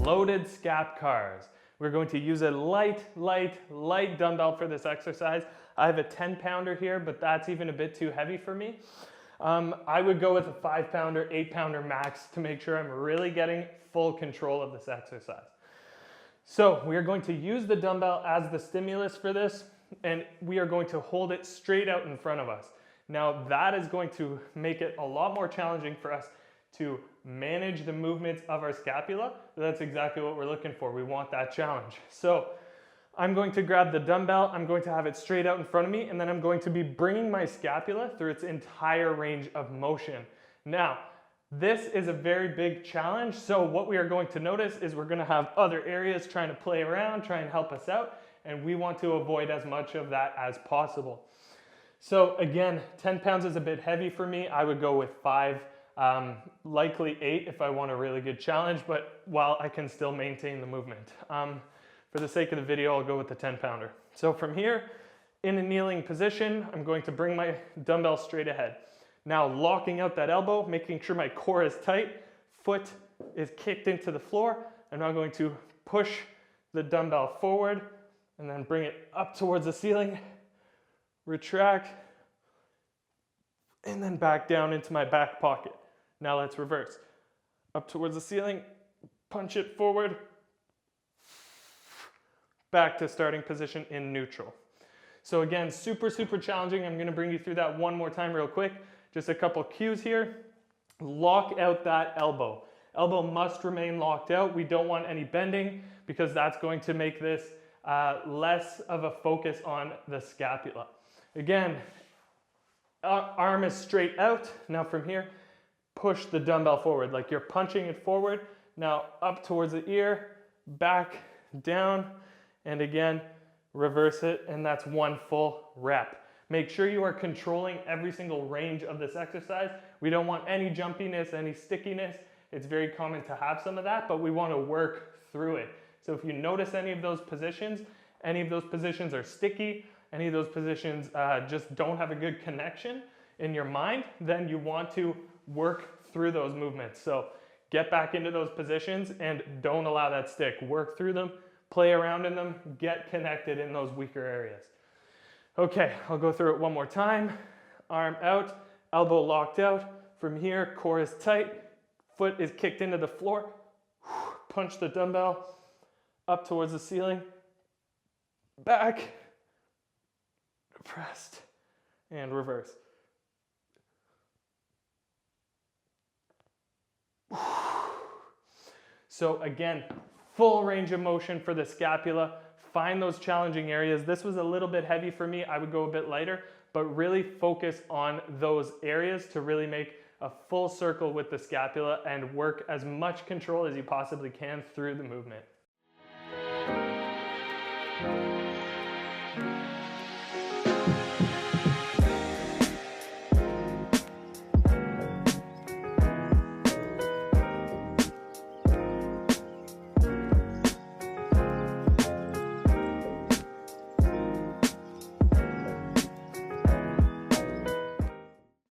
loaded scap cars. We're going to use a light dumbbell for this exercise. I have a 10-pounder here, but that's even a bit too heavy for me. I would go with a 5-pounder, 8-pounder max to make sure I'm really getting full control of this exercise. So we are going to use the dumbbell as the stimulus for this, and we are going to hold it straight out in front of us. Now that is going to make it a lot more challenging for us to manage the movements of our scapula. That's exactly what we're looking for. We want that challenge. So I'm going to grab the dumbbell, I'm going to have it straight out in front of me, and then I'm going to be bringing my scapula through its entire range of motion. Now, this is a very big challenge, so what we are going to notice is we're going to have other areas trying to play around, try and help us out, and we want to avoid as much of that as possible. So again, 10 pounds is a bit heavy for me. I would go with 5, likely 8 if I want a really good challenge, but while I can still maintain the movement. For the sake of the video, I'll go with the 10-pounder. So from here, in a kneeling position, I'm going to bring my dumbbell straight ahead. Now locking out that elbow, making sure my core is tight, foot is kicked into the floor. I'm now going to push the dumbbell forward and then bring it up towards the ceiling, retract, and then back down into my back pocket. Now let's reverse. Up towards the ceiling, punch it forward, back to starting position in neutral. So again, super challenging. I'm gonna bring you through that one more time real quick. Just a couple cues here. Lock out that elbow. Elbow must remain locked out. We don't want any bending because that's going to make this less of a focus on the scapula. Again, arm is straight out. Now from here, push the dumbbell forward like you're punching it forward. Now up towards the ear, back, down, and again, reverse it, and that's one full rep. Make sure you are controlling every single range of this exercise. We don't want any jumpiness, any stickiness. It's very common to have some of that, but we want to work through it. So if you notice any of those positions are sticky, any of those positions just don't have a good connection in your mind, then you want to work through those movements. So get back into those positions and don't allow that stick. Work through them, play around in them, get connected in those weaker areas. Okay, I'll go through it one more time. Arm out, elbow locked out. From here, core is tight, foot is kicked into the floor. Punch the dumbbell up towards the ceiling, back, pressed, and reverse. So again, full range of motion for the scapula. Find those challenging areas. This was a little bit heavy for me. I would go a bit lighter, but really focus on those areas to really make a full circle with the scapula and work as much control as you possibly can through the movement.